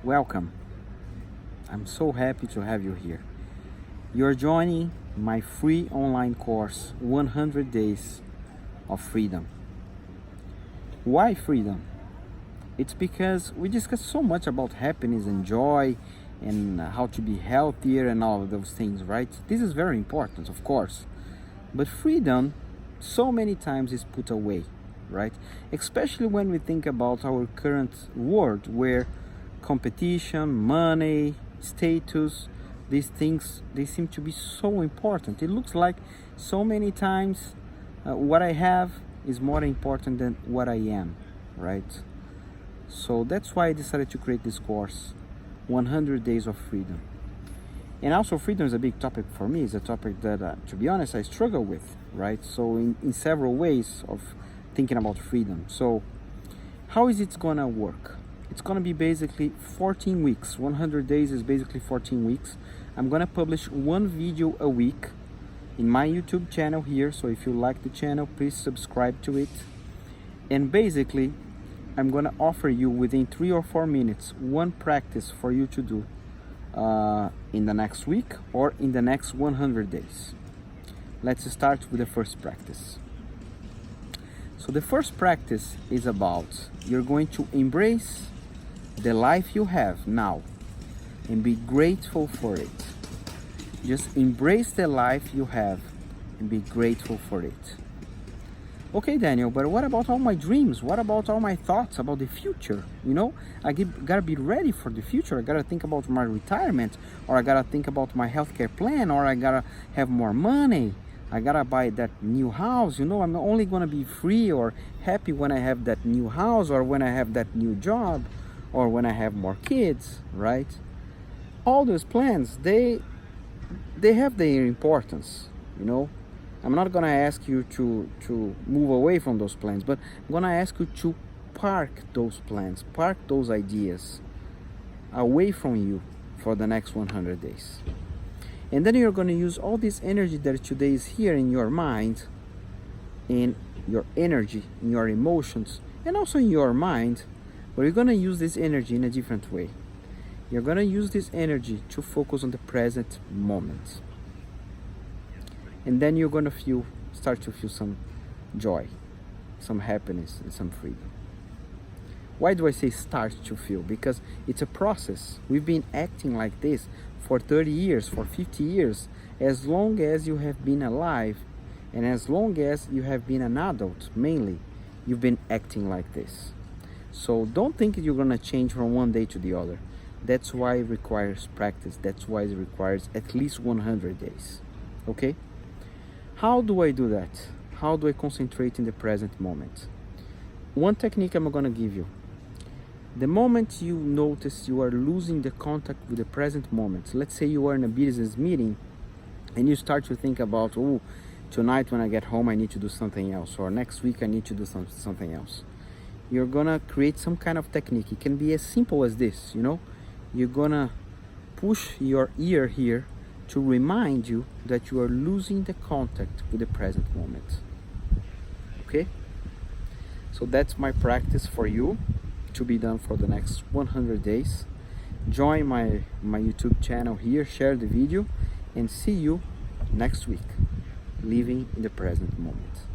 Welcome. I'm so happy to have you here. You're joining my free online course, 100 Days of Freedom. Why freedom? It's because we discuss so much about happiness and joy and how to be healthier and all of those things, right? This is very important, of course. But freedom, so many times, is put away, right? Especially when we think about our current world where competition, money, status, these things, they seem to be so important. It looks like so many times what I have is more important than what I am, right? So that's why I decided to create this course, 100 Days of Freedom. And also freedom is a big topic for me. It's a topic that, to be honest, I struggle with, right? So in several ways of thinking about freedom. So how is it gonna work? It's gonna be basically 14 weeks. 100 days is basically 14 weeks. I'm gonna publish one video a week in my YouTube channel here. So if you like the channel, please subscribe to it. And basically, I'm gonna offer you within 3 or 4 minutes one practice for you to do in the next week or in the next 100 days. Let's start with the first practice. So the first practice is about you're going to embrace the life you have now and be grateful for it. Just embrace the life you have and be grateful for it. Okay, Daniel, but what about all my dreams? What about all my thoughts about the future? You know, gotta be ready for the future. I gotta think about my retirement, or I gotta think about my healthcare plan, or I gotta have more money. I gotta buy that new house. You know, I'm only gonna be free or happy when I have that new house, or when I have that new job, or when I have more kids, right? All those plans, they have their importance, you know. I'm not gonna ask you to move away from those plans, but I'm gonna ask you to park those plans, park those ideas away from you for the next 100 days. And then you're gonna use all this energy that today is here in your mind, in your energy, in your emotions, and also in your mind, but you're gonna use this energy in a different way. You're gonna use this energy to focus on the present moment. And then you're gonna start to feel some joy, some happiness, and some freedom. Why do I say start to feel? Because it's a process. We've been acting like this for 30 years, for 50 years, as long as you have been alive, and as long as you have been an adult, mainly, you've been acting like this. So don't think you're gonna change from one day to the other. That's why it requires practice. That's why it requires at least 100 days, okay? How do I do that? How do I concentrate in the present moment? One technique I'm gonna give you. The moment you notice you are losing the contact with the present moment, let's say you are in a business meeting and you start to think about, oh, tonight when I get home I need to do something else, or next week I need to do something else. You're gonna create some kind of technique. It can be as simple as this, you know? You're gonna push your ear here to remind you that you are losing the contact with the present moment. Okay? So that's my practice for you to be done for the next 100 days. Join my YouTube channel here, share the video, and see you next week, living in the present moment.